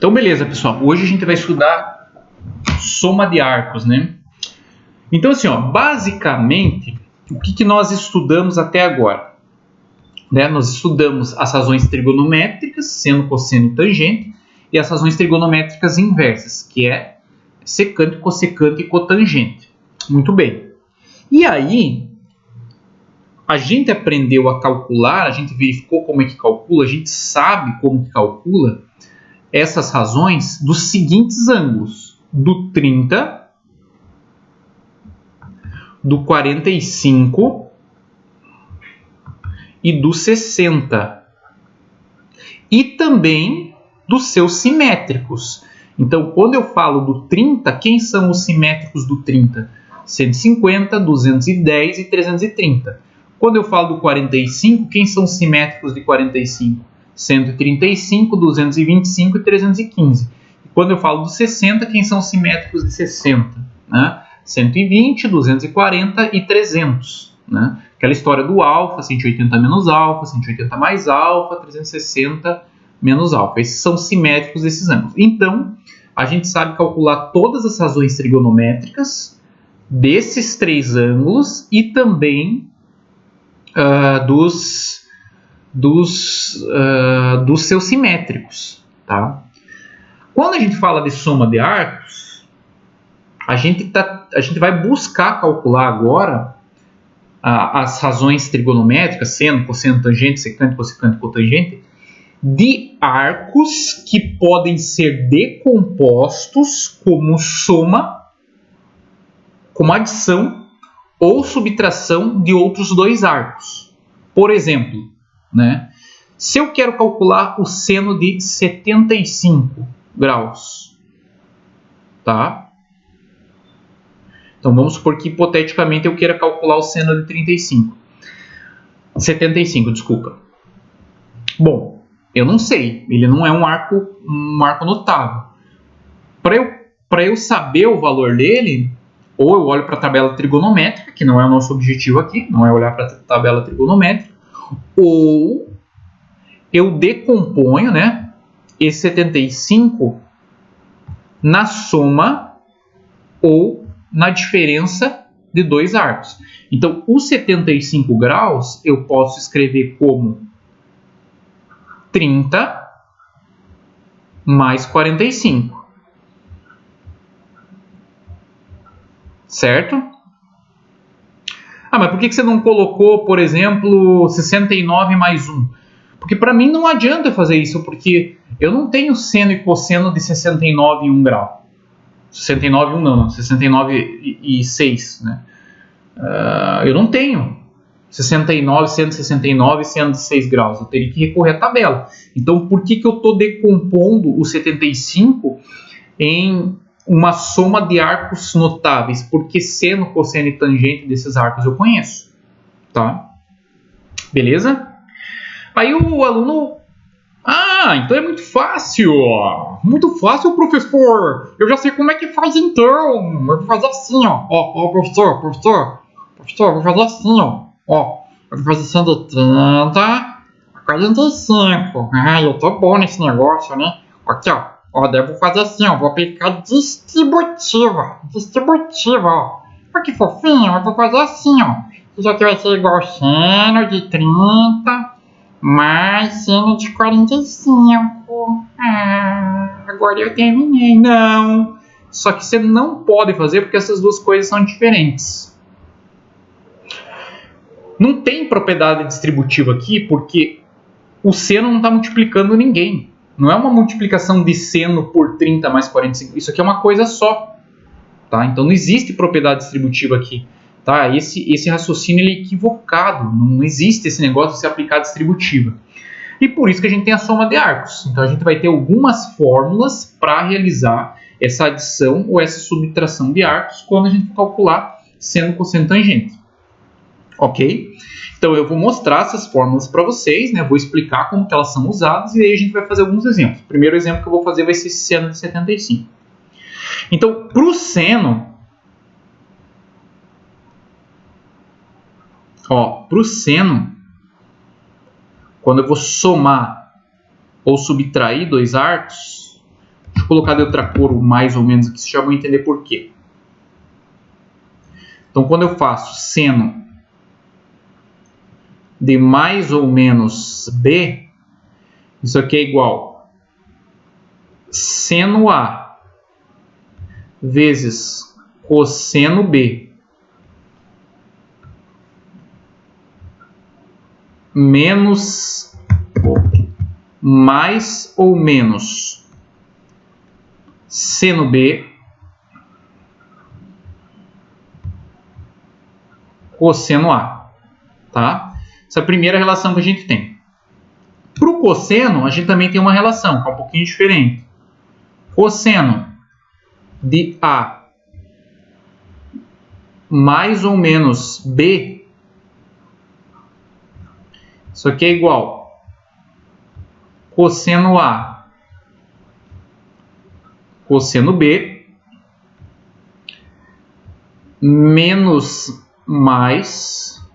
Então, beleza, pessoal. Hoje a gente vai estudar soma de arcos, né? Então, assim, ó, basicamente, o que nós estudamos até agora? Né? Nós estudamos as razões trigonométricas, seno, cosseno e tangente, e as razões trigonométricas inversas, que é secante, cossecante e cotangente. Muito bem. E aí, a gente aprendeu a calcular, a gente verificou como é que calcula, a gente sabe como que calcula essas razões dos seguintes ângulos: do 30, do 45 e do 60. E também dos seus simétricos. Então, quando eu falo do 30, quem são os simétricos do 30? 150, 210 e 330. Quando eu falo do 45, quem são os simétricos de 45? 135, 225 e 315. E quando eu falo do 60, quem são os simétricos de 60? Né? 120, 240 e 300. Né? Aquela história do alfa, 180 menos alfa, 180 mais alfa, 360 menos alfa. Esses são simétricos desses ângulos. Então, a gente sabe calcular todas as razões trigonométricas desses três ângulos e também dos seus simétricos. Tá? Quando a gente fala de soma de arcos, a gente vai buscar calcular agora as razões trigonométricas, seno, cosseno, tangente, secante, cossecante, cotangente, de arcos que podem ser decompostos como soma, como adição ou subtração de outros dois arcos. Por exemplo, né, se eu quero calcular o seno de 75 graus, tá? Então vamos supor que hipoteticamente eu queira calcular o seno de 75, desculpa. Bom, eu não sei, ele não é um arco notável. Para eu saber o valor dele, ou eu olho para a tabela trigonométrica, que não é o nosso objetivo aqui, não é olhar para a tabela trigonométrica, ou eu decomponho, né, esse 75 na soma ou na diferença de dois arcos. Então, os 75 graus eu posso escrever como 30 mais 45. Certo? Ah, mas por que você não colocou, por exemplo, 69 mais 1? Porque para mim não adianta eu fazer isso, porque eu não tenho seno e cosseno de 69 e 1 grau. 69 e 1 não, 69 e 6, né? Eu não tenho 69, 169 e 106 graus. Eu teria que recorrer à tabela. Então, por que eu estou decompondo o 75 em uma soma de arcos notáveis? Porque seno, cosseno e tangente desses arcos eu conheço. Tá? Beleza? Aí o aluno... Ah, então é muito fácil. Muito fácil, professor. Eu já sei como é que faz então. Eu vou fazer assim, ó. Professor, eu vou fazer assim, ó. Eu vou fazer 130 a 45. Eu tô bom nesse negócio, né? Aqui, ó. Devo fazer assim, ó. Vou aplicar distributiva, ó. Olha que fofinho. Eu vou fazer assim, ó. Isso aqui vai ser igual seno de 30 mais seno de 45. Agora eu terminei. Não. Só que você não pode fazer porque essas duas coisas são diferentes. Não tem propriedade distributiva aqui porque o seno não está multiplicando ninguém. Não é uma multiplicação de seno por 30 mais 45. Isso aqui é uma coisa só. Tá? Então não existe propriedade distributiva aqui. Tá? Esse raciocínio ele é equivocado. Não existe esse negócio de se aplicar distributiva. E por isso que a gente tem a soma de arcos. Então a gente vai ter algumas fórmulas para realizar essa adição ou essa subtração de arcos quando a gente for calcular seno, cosseno e tangente. Ok? Então eu vou mostrar essas fórmulas para vocês, né? Vou explicar como que elas são usadas e aí a gente vai fazer alguns exemplos. O primeiro exemplo que eu vou fazer vai ser esse seno de 75. Então, para o seno, quando eu vou somar ou subtrair dois arcos, colocar de outra cor, mais ou menos aqui, vocês já vão entender por quê. Então, quando eu faço seno de mais ou menos B, isso aqui é igual seno A vezes cosseno B menos mais ou menos seno B cosseno A, tá? Essa é a primeira relação que a gente tem. Para o cosseno, a gente também tem uma relação que é um pouquinho diferente. Cosseno de A mais ou menos B, isso aqui é igual cosseno A cosseno B menos mais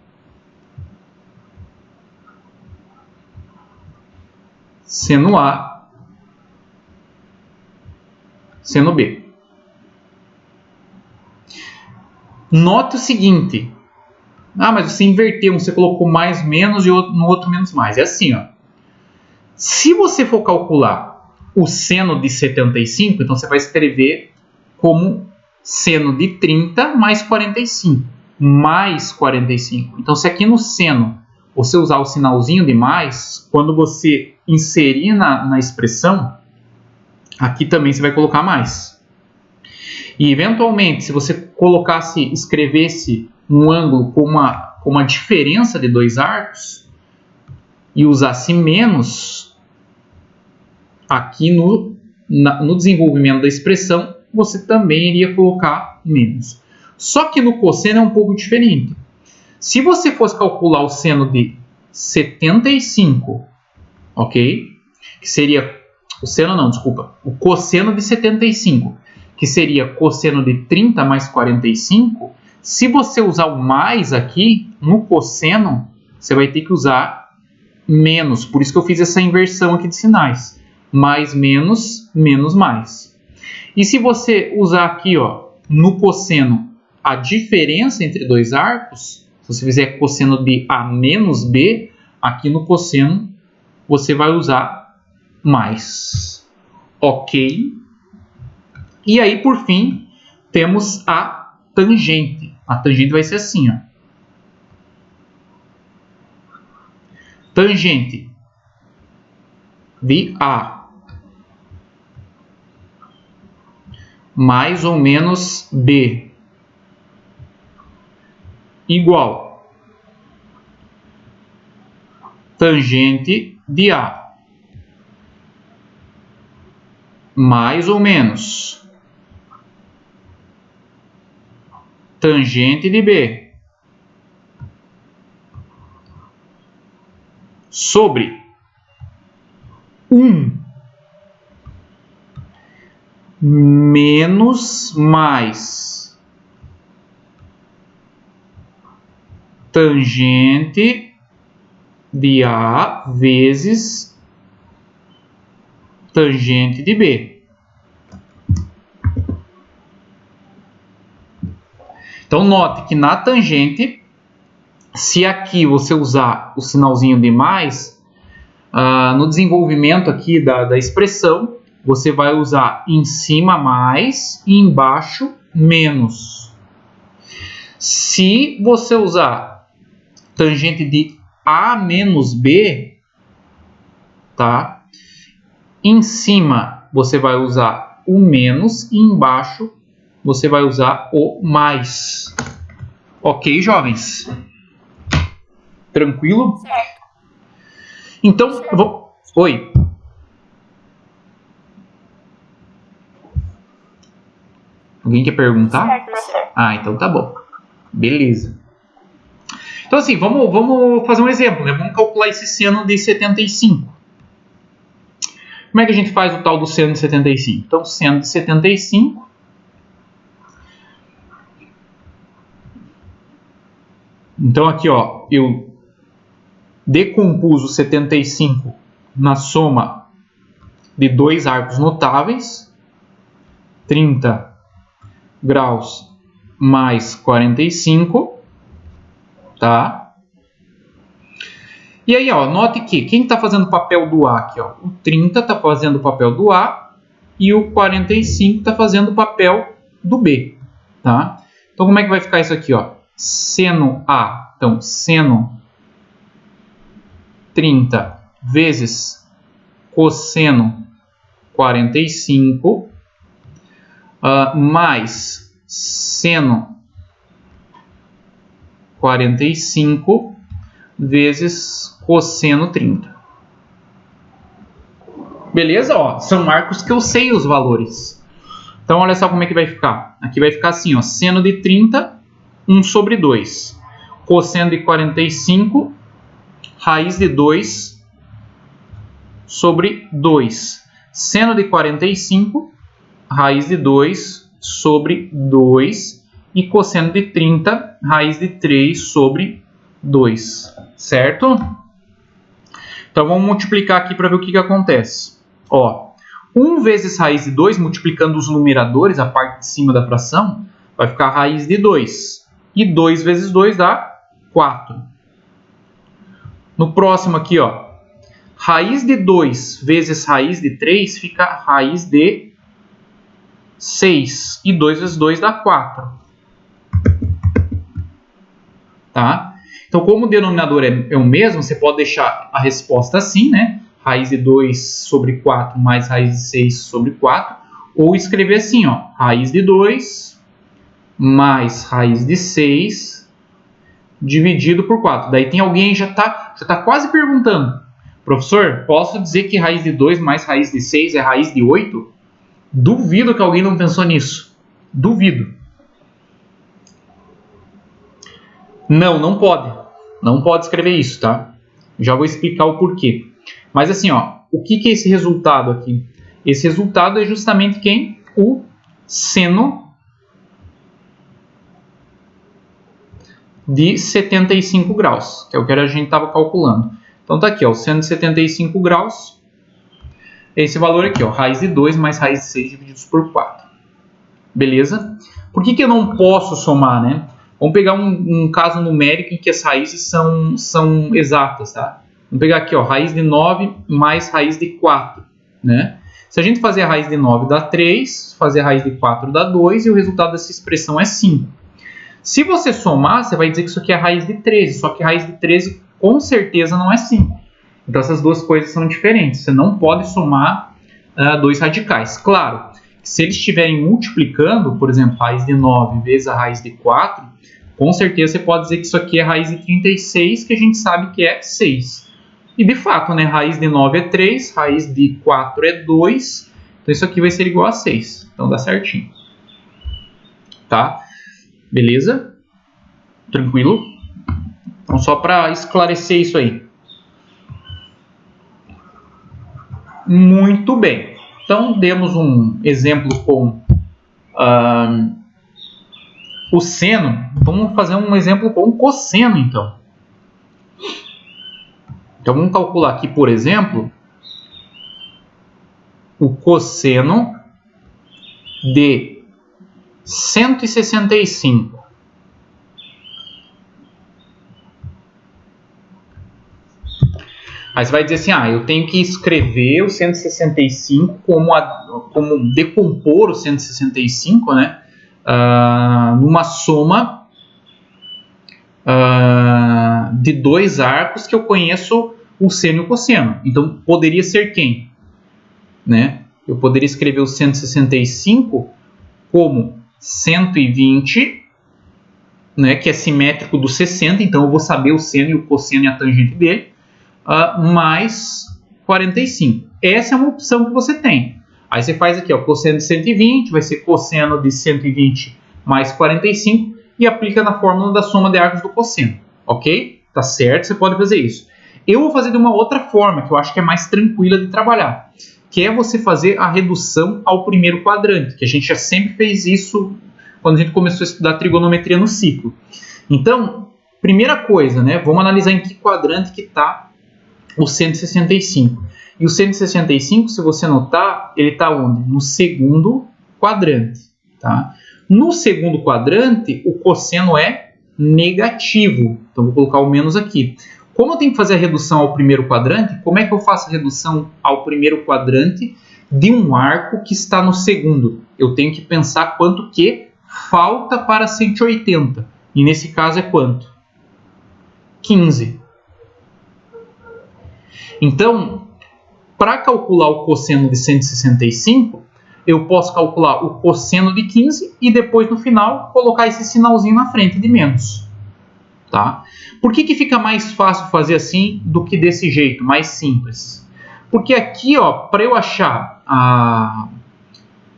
seno A seno B. Note o seguinte. Mas você inverteu, você colocou mais menos e no outro menos mais. É assim, ó. Se você for calcular o seno de 75, então você vai escrever como seno de 30 mais 45. Mais 45. Então, se aqui no seno você usar o sinalzinho de mais, quando você inserir na expressão, aqui também você vai colocar mais. E, eventualmente, se você escrevesse um ângulo com uma diferença de dois arcos e usasse menos, aqui no desenvolvimento da expressão, você também iria colocar menos. Só que no cosseno é um pouco diferente. Se você fosse calcular o seno de 75, ok? Que seria o cosseno de 75, que seria cosseno de 30 mais 45, se você usar o mais aqui, no cosseno, você vai ter que usar menos. Por isso que eu fiz essa inversão aqui de sinais. Mais, menos, menos, mais. E se você usar aqui, ó, no cosseno, a diferença entre dois arcos, se você fizer cosseno de A menos B, aqui no cosseno você vai usar mais. Ok? E aí, por fim, temos a tangente. A tangente vai ser assim, ó. Tangente de A mais ou menos B igual tangente de A mais ou menos tangente de B sobre 1 menos mais tangente de A vezes tangente de B. Então, note que na tangente, se aqui você usar o sinalzinho de mais, no desenvolvimento aqui da expressão, você vai usar em cima mais e embaixo menos. Se você usar tangente de A menos B, tá? Em cima você vai usar o menos e embaixo você vai usar o mais. Ok, jovens? Tranquilo? Certo. Então, Oi. Alguém quer perguntar? Certo, professor. Então tá bom. Beleza. Então, assim, vamos fazer um exemplo, né? Vamos calcular esse seno de 75. Como é que a gente faz o tal do seno de 75? Então, seno de 75... Então, aqui, ó, eu decompus o 75 na soma de dois arcos notáveis. 30 graus mais 45, tá? E aí, ó, note que quem está fazendo o papel do A aqui, ó, o 30 está fazendo o papel do A e o 45 está fazendo o papel do B, tá? Então, como é que vai ficar isso aqui, ó? Seno A, então, seno 30 vezes cosseno 45, mais seno 45 vezes cosseno 30. Beleza? Ó, são arcos que eu sei os valores. Então, olha só como é que vai ficar. Aqui vai ficar assim, ó, seno de 30, 1 sobre 2. Cosseno de 45, raiz de 2 sobre 2. Seno de 45, raiz de 2 sobre 2. E cosseno de 30, raiz de 3 sobre 2. Certo? Então, vamos multiplicar aqui para ver o que acontece. Ó, 1 vezes raiz de 2, multiplicando os numeradores, a parte de cima da fração, vai ficar raiz de 2. E 2 vezes 2 dá 4. No próximo aqui, ó, raiz de 2 vezes raiz de 3 fica raiz de 6. E 2 vezes 2 dá 4. Tá? Então, como o denominador é o mesmo, você pode deixar a resposta assim, né? Raiz de 2 sobre 4 mais raiz de 6 sobre 4. Ou escrever assim, ó, raiz de 2 mais raiz de 6 dividido por 4. Daí tem alguém que já tá quase perguntando: professor, posso dizer que raiz de 2 mais raiz de 6 é raiz de 8? Duvido que alguém não pensou nisso. Duvido. Não pode. Não pode escrever isso, tá? Já vou explicar o porquê. Mas assim, ó, o que é esse resultado aqui? Esse resultado é justamente quem? O seno de 75 graus, que é o que a gente estava calculando. Então tá aqui, ó, o seno de 75 graus, esse valor aqui, ó, raiz de 2 mais raiz de 6 divididos por 4. Beleza? Por que eu não posso somar, né? Vamos pegar um caso numérico em que as raízes são exatas, tá? Vamos pegar aqui, ó, raiz de 9 mais raiz de 4, né? Se a gente fazer a raiz de 9 dá 3, fazer a raiz de 4 dá 2 e o resultado dessa expressão é 5. Se você somar, você vai dizer que isso aqui é raiz de 13, só que raiz de 13 com certeza não é 5. Então essas duas coisas são diferentes. Você não pode somar dois radicais. Claro, se eles estiverem multiplicando, por exemplo, raiz de 9 vezes a raiz de 4, com certeza você pode dizer que isso aqui é raiz de 36, que a gente sabe que é 6. E de fato, né, raiz de 9 é 3, raiz de 4 é 2, então isso aqui vai ser igual a 6. Então dá certinho. Tá? Beleza? Tranquilo? Então só para esclarecer isso aí. Muito bem. Então demos um exemplo com o seno. Vamos fazer um exemplo com o cosseno, então. Então vamos calcular aqui, por exemplo, o cosseno de 165. Aí você vai dizer assim, eu tenho que escrever o 165 como decompor o 165, né, numa soma de dois arcos que eu conheço o seno e o cosseno. Então, poderia ser quem? Né? Eu poderia escrever o 165 como 120, né, que é simétrico do 60, então eu vou saber o seno e o cosseno e a tangente dele, mais 45. Essa é uma opção que você tem. Aí você faz aqui, ó, cosseno de 120, vai ser cosseno de 120 mais 45 e aplica na fórmula da soma de arcos do cosseno. Ok? Tá certo? Você pode fazer isso. Eu vou fazer de uma outra forma, que eu acho que é mais tranquila de trabalhar, que é você fazer a redução ao primeiro quadrante, que a gente já sempre fez isso quando a gente começou a estudar trigonometria no ciclo. Então, primeira coisa, né, vamos analisar em que quadrante que está o 165. E o 165, se você notar, ele está onde? No segundo quadrante. Tá? No segundo quadrante, o cosseno é negativo. Então, vou colocar o menos aqui. Como eu tenho que fazer a redução ao primeiro quadrante, como é que eu faço a redução ao primeiro quadrante de um arco que está no segundo? Eu tenho que pensar quanto que falta para 180. E nesse caso é quanto? 15. Então, para calcular o cosseno de 165, eu posso calcular o cosseno de 15 e depois no final colocar esse sinalzinho na frente de menos. Tá? Por que fica mais fácil fazer assim do que desse jeito, mais simples? Porque aqui, para eu achar,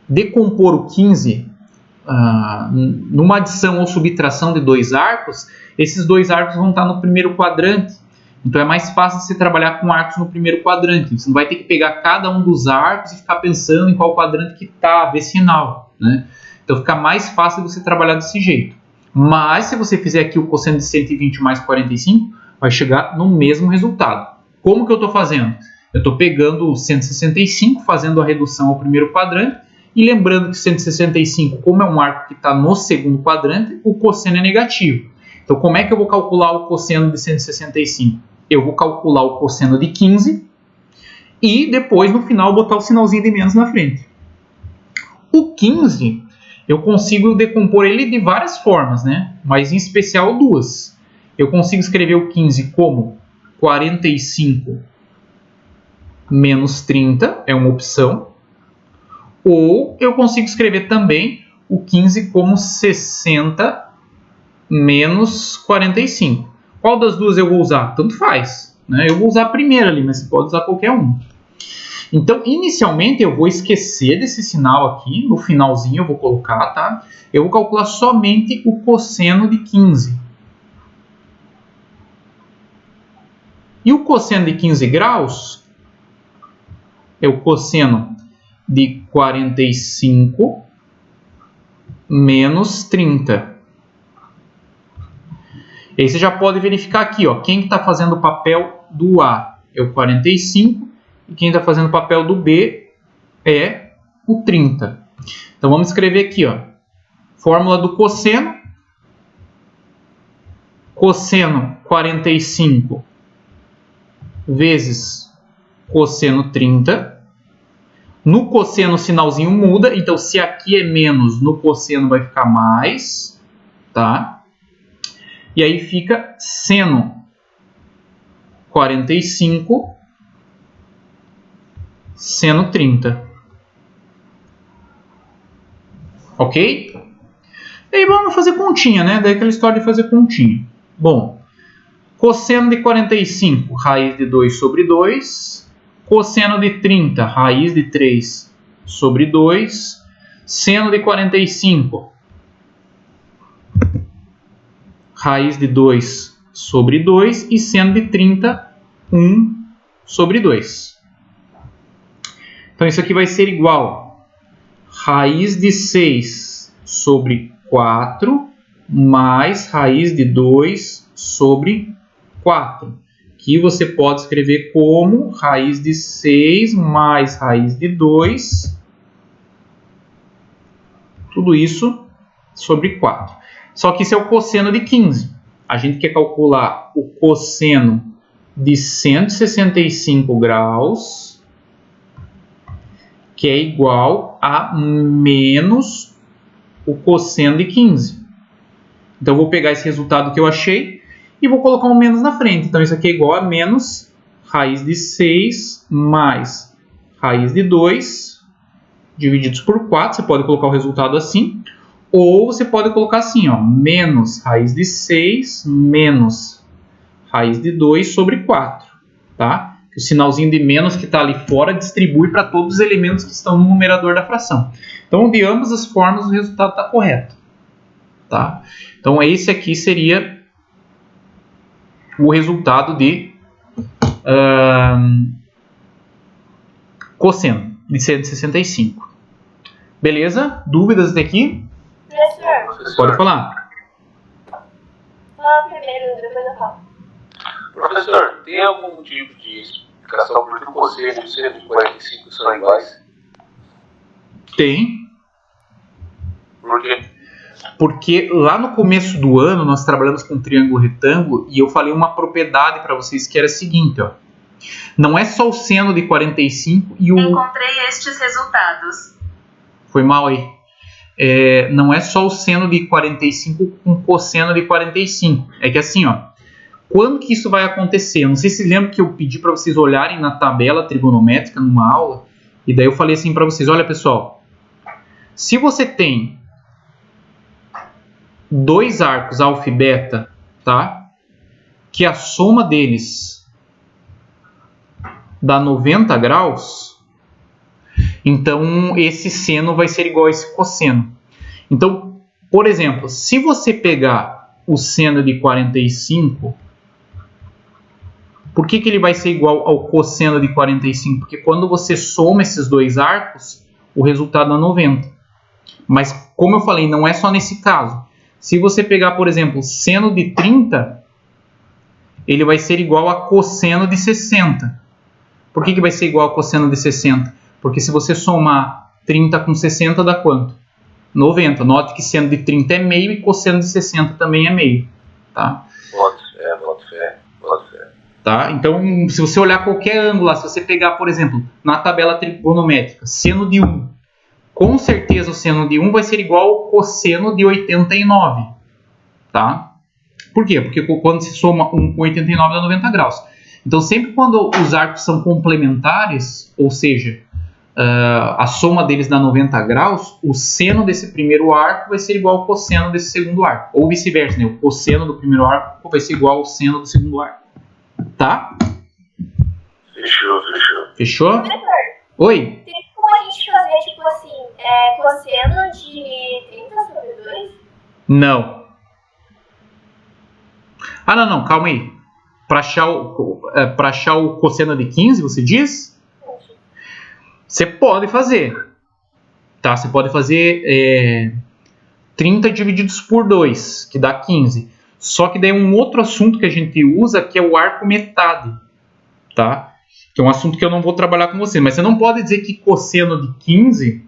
decompor o 15 numa adição ou subtração de dois arcos, esses dois arcos vão estar no primeiro quadrante. Então é mais fácil você trabalhar com arcos no primeiro quadrante. Você não vai ter que pegar cada um dos arcos e ficar pensando em qual quadrante que está, ver sinal. Né? Então fica mais fácil você trabalhar desse jeito. Mas se você fizer aqui o cosseno de 120 mais 45, vai chegar no mesmo resultado. Como que eu estou fazendo? Eu estou pegando o 165, fazendo a redução ao primeiro quadrante, e lembrando que 165, como é um arco que está no segundo quadrante, o cosseno é negativo. Então como é que eu vou calcular o cosseno de 165? Eu vou calcular o cosseno de 15 e depois no final botar o sinalzinho de menos na frente. O 15... eu consigo decompor ele de várias formas, né? Mas em especial duas. Eu consigo escrever o 15 como 45 menos 30, é uma opção. Ou eu consigo escrever também o 15 como 60 menos 45. Qual das duas eu vou usar? Tanto faz. Né? Eu vou usar a primeira ali, mas você pode usar qualquer um. Então, inicialmente, eu vou esquecer desse sinal aqui, no finalzinho eu vou colocar, tá? Eu vou calcular somente o cosseno de 15. E o cosseno de 15 graus é o cosseno de 45 menos 30. E aí você já pode verificar aqui, quem está fazendo o papel do A é o 45, e quem está fazendo o papel do B é o 30. Então vamos escrever aqui, fórmula do cosseno. Cosseno 45 vezes cosseno 30. No cosseno o sinalzinho muda, então se aqui é menos, no cosseno vai ficar mais, tá? E aí fica seno 45 seno 30. Ok? E aí vamos fazer continha, né? Daí aquela história de fazer continha. Bom, cosseno de 45, raiz de 2 sobre 2. Cosseno de 30, raiz de 3 sobre 2. Seno de 45, raiz de 2 sobre 2. E seno de 30, 1 sobre 2. Então isso aqui vai ser igual a raiz de 6 sobre 4 mais raiz de 2 sobre 4. Que você pode escrever como raiz de 6 mais raiz de 2. Tudo isso sobre 4. Só que isso é o cosseno de 15. A gente quer calcular o cosseno de 165 graus, que é igual a menos o cosseno de 15. Então, eu vou pegar esse resultado que eu achei e vou colocar um menos na frente. Então, isso aqui é igual a menos raiz de 6 mais raiz de 2 divididos por 4. Você pode colocar o resultado assim. Ou você pode colocar assim, menos raiz de 6 menos raiz de 2 sobre 4. Tá? O sinalzinho de menos que está ali fora distribui para todos os elementos que estão no numerador da fração. Então, de ambas as formas, o resultado está correto. Tá? Então, esse aqui seria o resultado de cosseno de 165. Beleza? Dúvidas até aqui? Professor. Pode falar. Fala primeiro, depois eu falo. Professor, tem algum tipo de explicação por que o cosseno e o seno de 45 são iguais? Tem. Por quê? Porque lá no começo do ano nós trabalhamos com triângulo retângulo e eu falei uma propriedade para vocês que era a seguinte, ó. Não é só o seno de 45 e o... Encontrei estes resultados. Foi mal aí. Não é só o seno de 45 com cosseno de 45. É que assim, ó. Quando que isso vai acontecer? Eu não sei se lembra que eu pedi para vocês olharem na tabela trigonométrica numa aula. E daí eu falei assim para vocês, olha pessoal. Se você tem dois arcos alfa e beta, tá? Que a soma deles dá 90 graus, então esse seno vai ser igual a esse cosseno. Então, por exemplo, se você pegar o seno de 45, por que ele vai ser igual ao cosseno de 45? Porque quando você soma esses dois arcos, o resultado dá 90. Mas, como eu falei, não é só nesse caso. Se você pegar, por exemplo, seno de 30, ele vai ser igual a cosseno de 60. Por que vai ser igual a cosseno de 60? Porque se você somar 30 com 60 dá quanto? 90. Note que seno de 30 é meio e cosseno de 60 também é meio. Tá? Boto fé. Tá? Então, se você olhar qualquer ângulo lá, se você pegar, por exemplo, na tabela trigonométrica, seno de 1, com certeza o seno de 1 vai ser igual ao cosseno de 89. Tá? Por quê? Porque quando se soma 1 com 89 dá 90 graus. Então, sempre quando os arcos são complementares, ou seja, a soma deles dá 90 graus, o seno desse primeiro arco vai ser igual ao cosseno desse segundo arco. Ou vice-versa, né? O cosseno do primeiro arco vai ser igual ao seno do segundo arco. Tá? Fechou. Fechou? Oi? Tem como a gente fazer, tipo assim, cosseno de 30 sobre 2? Não. Ah, não, calma aí. Para achar o cosseno de 15, você diz? Você pode fazer. Tá? Você pode fazer 30 divididos por 2, que dá 15. Só que daí um outro assunto que a gente usa, que é o arco metade. Tá? Que é um assunto que eu não vou trabalhar com você. Mas você não pode dizer que cosseno de 15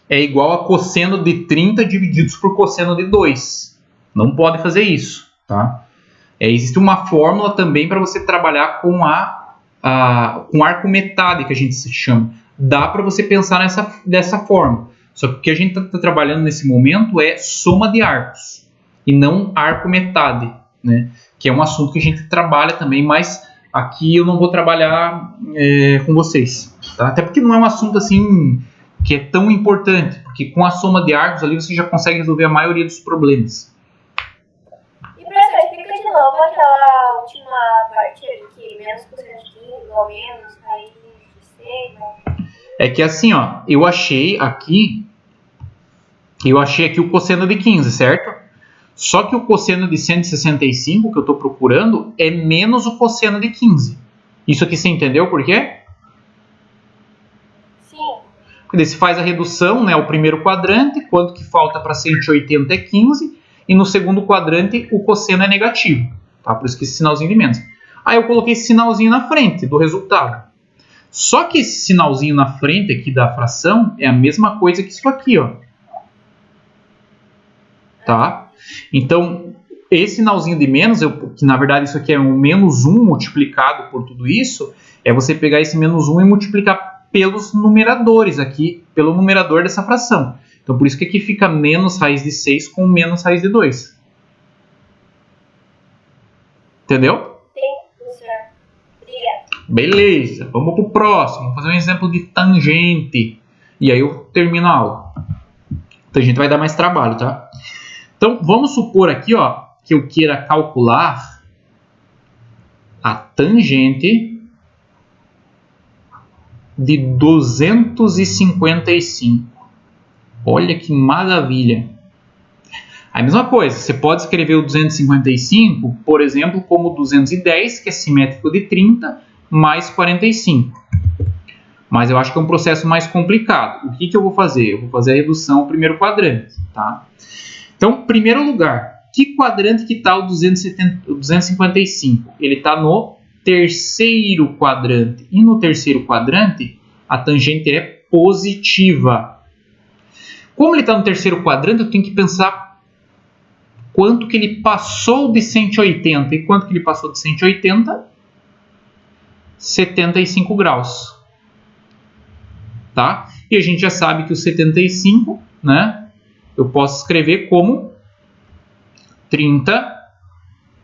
é igual a cosseno de 30 divididos por cosseno de 2. Não pode fazer isso. Tá? Existe uma fórmula também para você trabalhar com com arco metade, que a gente se chama. Dá para você pensar dessa forma. Só que o que a gente está trabalhando nesse momento é soma de arcos e não arco metade, né? Que é um assunto que a gente trabalha também, mas aqui eu não vou trabalhar com vocês. Tá? Até porque não é um assunto assim que é tão importante, porque com a soma de arcos ali você já consegue resolver a maioria dos problemas. De novo aquela última parte ali, que menos cosseno de 15 igual menos, aí de 6, né? É que assim, ó, eu achei aqui o cosseno de 15, certo? Só que o cosseno de 165 que eu estou procurando é menos o cosseno de 15. Isso aqui você entendeu por quê? Sim. Porque daí você faz a redução, né, o primeiro quadrante, quanto que falta para 180 é 15, e no segundo quadrante o cosseno é negativo, tá? Por isso que esse sinalzinho de menos. Aí eu coloquei esse sinalzinho na frente do resultado. Só que esse sinalzinho na frente aqui da fração é a mesma coisa que isso aqui, ó. Tá? Então, esse sinalzinho de menos, que na verdade isso aqui é um menos 1 multiplicado por tudo isso, é você pegar esse menos 1 e multiplicar pelos numeradores aqui, pelo numerador dessa fração. Então, por isso que aqui fica menos raiz de 6 com menos raiz de 2. Entendeu? Sim, professor. Obrigada. Beleza, vamos para o próximo. Vou fazer um exemplo de tangente. E aí eu termino a aula. Tangente vai dar mais trabalho, tá? Então, vamos supor aqui, ó, que eu queira calcular a tangente de 255. Olha que maravilha. A mesma coisa, você pode escrever o 255, por exemplo, como 210, que é simétrico de 30, mais 45. Mas eu acho que é um processo mais complicado. O que eu vou fazer? Eu vou fazer a redução ao primeiro quadrante. Tá? Então, primeiro lugar, que quadrante que está o 255? Ele está no terceiro quadrante. E no terceiro quadrante, a tangente é positiva. Como ele está no terceiro quadrante, eu tenho que pensar quanto que ele passou de 180. E quanto que ele passou de 180? 75 graus. Tá? E a gente já sabe que o 75, né, eu posso escrever como 30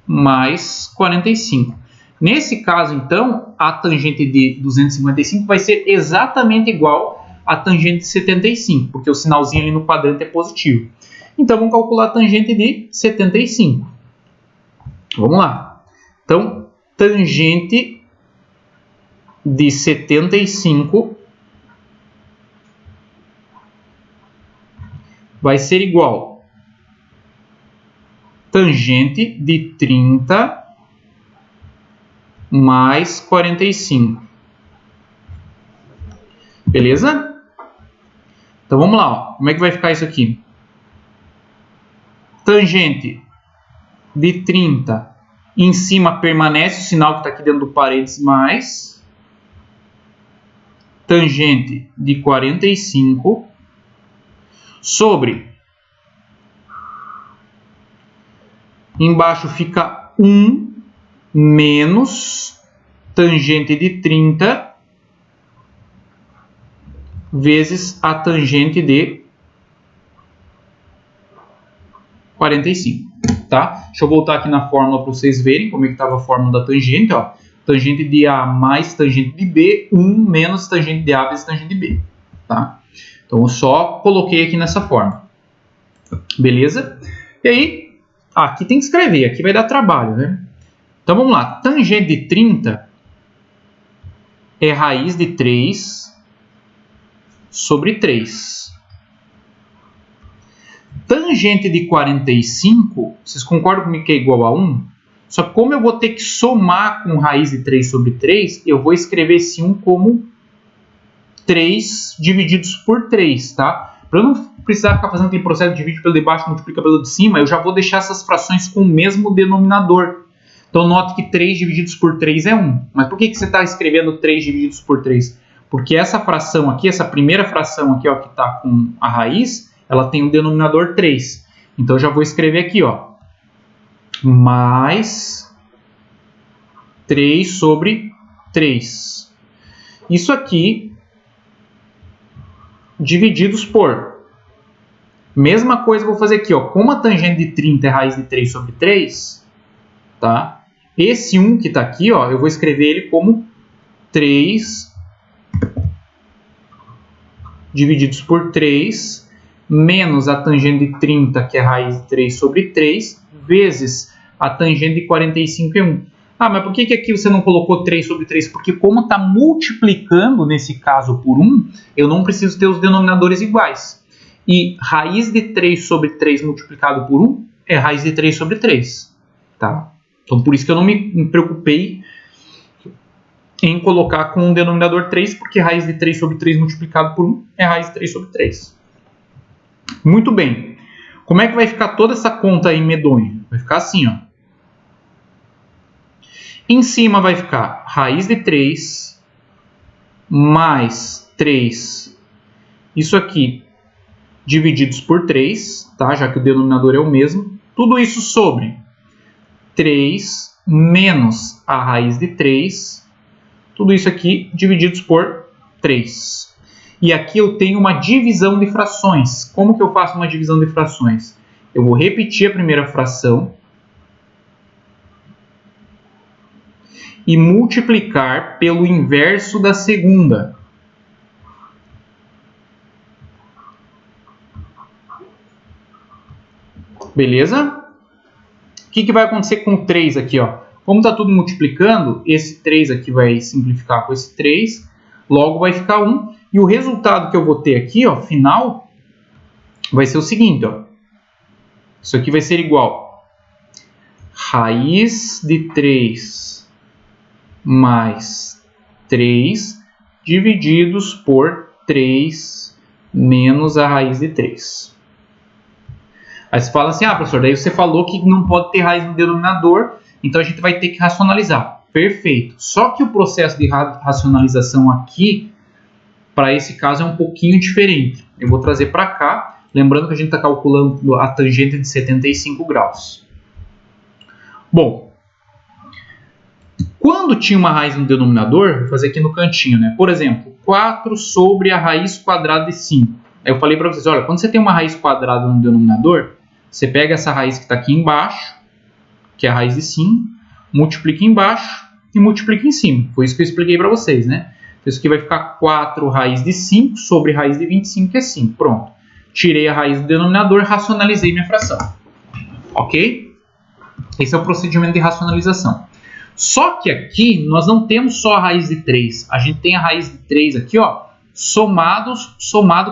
mais 45. Nesse caso, então, a tangente de 255 vai ser exatamente igual à tangente de 75, porque o sinalzinho ali no quadrante é positivo. Então, vamos calcular a tangente de 75. Vamos lá. Então, tangente de 75 vai ser igual tangente de 30 mais 45. Beleza? Então vamos lá. Ó. Como é que vai ficar isso aqui? Tangente de 30 em cima permanece o sinal que está aqui dentro do parênteses mais. Tangente de 45 sobre. Embaixo fica 1 menos tangente de 30 vezes a tangente de 45. Tá? Deixa eu voltar aqui na fórmula para vocês verem como é que estava a fórmula da tangente. Ó. Tangente de A mais tangente de B, 1 menos tangente de A vezes tangente de B. Tá? Então eu só coloquei aqui nessa fórmula. Beleza? E aí, aqui tem que escrever, aqui vai dar trabalho, né? Então vamos lá, tangente de 30 é raiz de 3 sobre 3. Tangente de 45, vocês concordam comigo que é igual a 1? Só que como eu vou ter que somar com raiz de 3 sobre 3, eu vou escrever esse 1 como 3 divididos por 3, tá? Para eu não precisar ficar fazendo aquele processo de divide pelo de baixo, multiplica pelo de cima, eu já vou deixar essas frações com o mesmo denominador. Então, note que 3 divididos por 3 é 1. Mas por que você está escrevendo 3 divididos por 3? Porque essa fração aqui, essa primeira fração aqui, ó, que está com a raiz, ela tem o denominador 3. Então, eu já vou escrever aqui, ó, mais 3 sobre 3. Isso aqui, divididos por... Mesma coisa eu vou fazer aqui, ó. Como a tangente de 30 é raiz de 3 sobre 3, tá? Esse 1 que está aqui, ó, eu vou escrever ele como 3 divididos por 3 menos a tangente de 30, que é raiz de 3 sobre 3, vezes a tangente de 45 é 1. Ah, mas por que aqui você não colocou 3 sobre 3? Porque como está multiplicando, nesse caso, por 1, eu não preciso ter os denominadores iguais. E raiz de 3 sobre 3 multiplicado por 1 é raiz de 3 sobre 3. Tá? Então, por isso que eu não me preocupei em colocar com o denominador 3, porque raiz de 3 sobre 3 multiplicado por 1 é raiz de 3 sobre 3. Muito bem. Como é que vai ficar toda essa conta aí medonha? Vai ficar assim, ó. Em cima vai ficar raiz de 3 mais 3, isso aqui, divididos por 3, tá? Já que o denominador é o mesmo. Tudo isso sobre 3 menos a raiz de 3, tudo isso aqui divididos por 3. E aqui eu tenho uma divisão de frações. Como que eu faço uma divisão de frações? Eu vou repetir a primeira fração e multiplicar pelo inverso da segunda. Beleza? O que vai acontecer com o 3 aqui, ó? Como está tudo multiplicando, esse 3 aqui vai simplificar com esse 3, logo vai ficar 1. E o resultado que eu vou ter aqui, ó, final, vai ser o seguinte, ó. Isso aqui vai ser igual raiz de 3 mais 3 divididos por 3 menos a raiz de 3. Aí você fala assim, ah, professor, daí você falou que não pode ter raiz no denominador, então a gente vai ter que racionalizar. Perfeito. Só que o processo de racionalização aqui, para esse caso, é um pouquinho diferente. Eu vou trazer para cá. Lembrando que a gente está calculando a tangente de 75 graus. Bom, quando tinha uma raiz no denominador, vou fazer aqui no cantinho, né? Por exemplo, 4 sobre a raiz quadrada de 5. Aí eu falei para vocês, olha, quando você tem uma raiz quadrada no denominador, você pega essa raiz que está aqui embaixo, que é a raiz de 5, multiplica embaixo e multiplica em cima. Foi isso que eu expliquei para vocês, né? Então, isso aqui vai ficar 4 raiz de 5 sobre raiz de 25, que é 5. Pronto. Tirei a raiz do denominador, racionalizei minha fração. Ok? Esse é o procedimento de racionalização. Só que aqui nós não temos só a raiz de 3. A gente tem a raiz de 3 aqui, ó, somado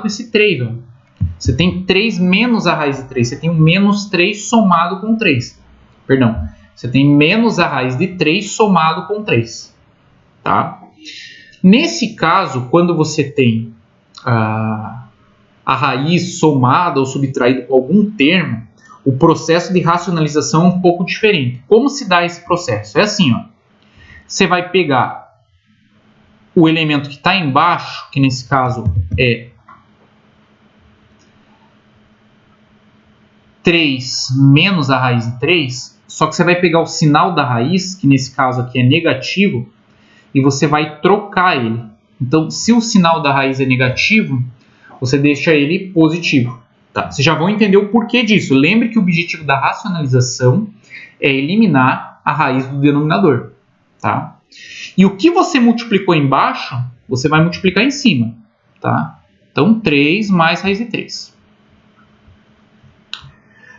com esse 3. Ó. Você tem 3 menos a raiz de 3. Você tem um menos 3 somado com 3. Perdão. Você tem menos a raiz de 3 somado com 3. Tá? Nesse caso, quando você tem a raiz somada ou subtraída com algum termo, o processo de racionalização é um pouco diferente. Como se dá esse processo? É assim, ó. Você vai pegar o elemento que está embaixo, que nesse caso é 3 menos a raiz de 3, só que você vai pegar o sinal da raiz, que nesse caso aqui é negativo, e você vai trocar ele. Então, se o sinal da raiz é negativo, você deixa ele positivo. Tá? Vocês já vão entender o porquê disso. Lembre que o objetivo da racionalização é eliminar a raiz do denominador. Tá? E o que você multiplicou embaixo, você vai multiplicar em cima. Tá? Então, 3 mais raiz de 3.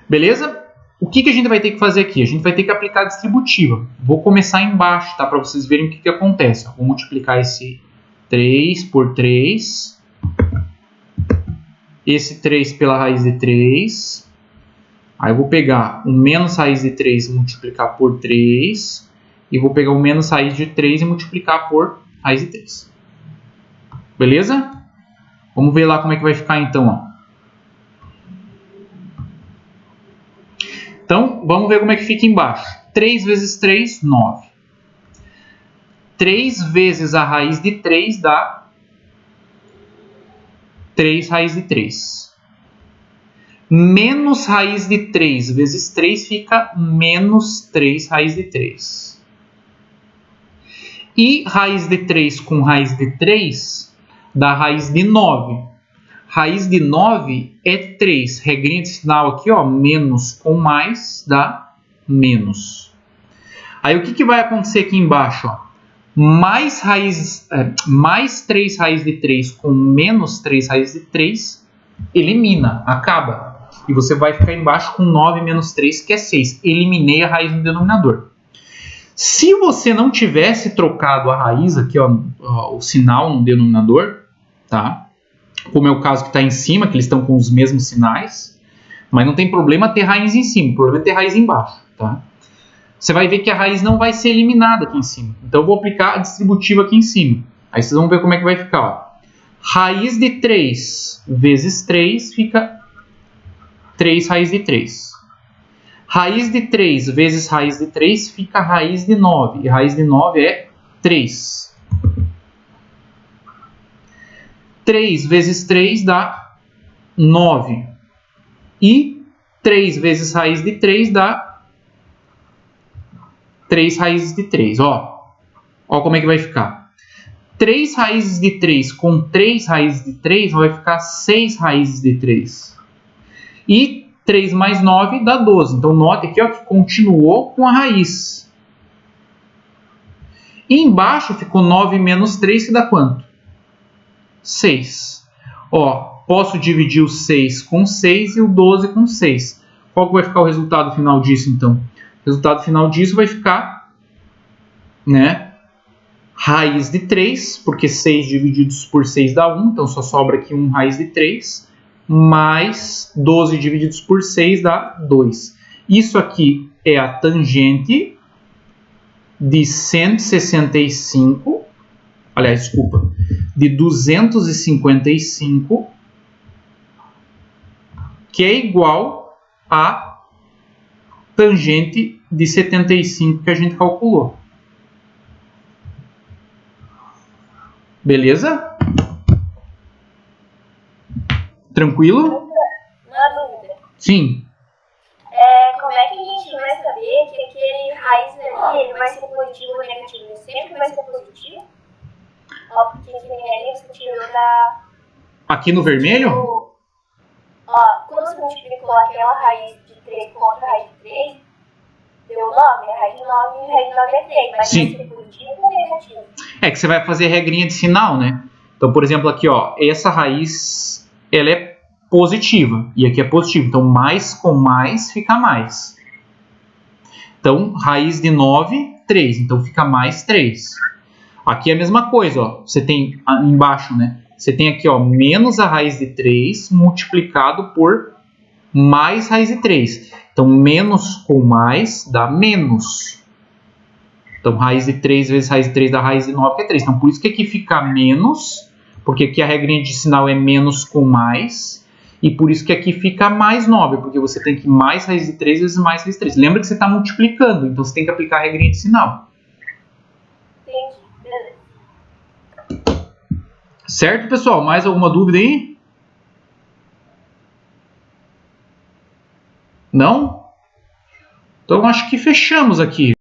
Beleza? O que a gente vai ter que fazer aqui? A gente vai ter que aplicar a distributiva. Vou começar embaixo, tá? Para vocês verem o que acontece. Vou multiplicar esse 3 por 3. Esse 3 pela raiz de 3. Aí eu vou pegar o menos raiz de 3 e multiplicar por 3. E vou pegar o menos raiz de 3 e multiplicar por raiz de 3. Beleza? Vamos ver lá como é que vai ficar então, ó. Então, vamos ver como é que fica embaixo. 3 vezes 3, 9. 3 vezes a raiz de 3 dá 3 raiz de 3. Menos raiz de 3 vezes 3 fica menos 3 raiz de 3. E raiz de 3 com raiz de 3 dá raiz de 9. Raiz de 9 é 3. Regrinha de sinal aqui, ó, menos com mais dá menos. Aí o que vai acontecer aqui embaixo? Ó? Mais 3 raiz de 3 com menos 3 raiz de 3 elimina, acaba. E você vai ficar embaixo com 9 menos 3, que é 6. Eliminei a raiz no denominador. Se você não tivesse trocado a raiz aqui, ó, o sinal no denominador, tá? Como é o caso que está em cima, que eles estão com os mesmos sinais, mas não tem problema ter raiz em cima, o problema é ter raiz embaixo. Tá? Você vai ver que a raiz não vai ser eliminada aqui em cima. Então eu vou aplicar a distributiva aqui em cima. Aí vocês vão ver como é que vai ficar. Ó. Raiz de 3 vezes 3 fica 3 raiz de 3. Raiz de 3 vezes raiz de 3 fica raiz de 9. E raiz de 9 é 3. 3 vezes 3 dá 9. E 3 vezes raiz de 3 dá 3 raízes de 3. Ó como é que vai ficar. 3 raízes de 3 com 3 raízes de 3 vai ficar 6 raízes de 3. E 3 mais 9 dá 12. Então, note aqui ó, que continuou com a raiz. E embaixo ficou 9 menos 3, que dá quanto? 6. Ó, posso dividir o 6 com 6 e o 12 com 6. Qual que vai ficar o resultado final disso, então? O resultado final disso vai ficar, né, raiz de 3, porque 6 divididos por 6 dá 1, então só sobra aqui 1 raiz de 3, mais 12 divididos por 6 dá 2. Isso aqui é a tangente de 165, aliás, desculpa, de 255, que é igual a tangente de 75 que a gente calculou. Beleza? Tranquilo? Sim. Como é que a gente vai saber que aquele raiz ali ele vai ser positivo ou negativo? Ele sempre vai ser positivo? Ó, porque aqui na regra você tirou da... Aqui no vermelho? Ó, quando você multiplicou aquela raiz de 3 contra a raiz de 3, deu 9, a raiz de 9 e a raiz de 9 é 3, mas Sim. vai ser positivo ou negativo? É que você vai fazer regrinha de sinal, né? Então, por exemplo, aqui, ó, essa raiz, ela é positiva, e aqui é positivo. Então, mais com mais fica mais. Então, raiz de 9, 3. Então, fica mais 3. Aqui é a mesma coisa, ó. Você tem embaixo, né? Você tem aqui, ó, menos a raiz de 3 multiplicado por mais raiz de 3. Então, menos com mais dá menos. Então, raiz de 3 vezes raiz de 3 dá raiz de 9, que é 3. Então, por isso que aqui fica menos, porque aqui a regrinha de sinal é menos com mais. E por isso que aqui fica mais 9, porque você tem que mais raiz de 3 vezes mais raiz de 3. Lembra que você está multiplicando, então você tem que aplicar a regrinha de sinal. Entendi, beleza. Certo, pessoal? Mais alguma dúvida aí? Não? Então, acho que fechamos aqui.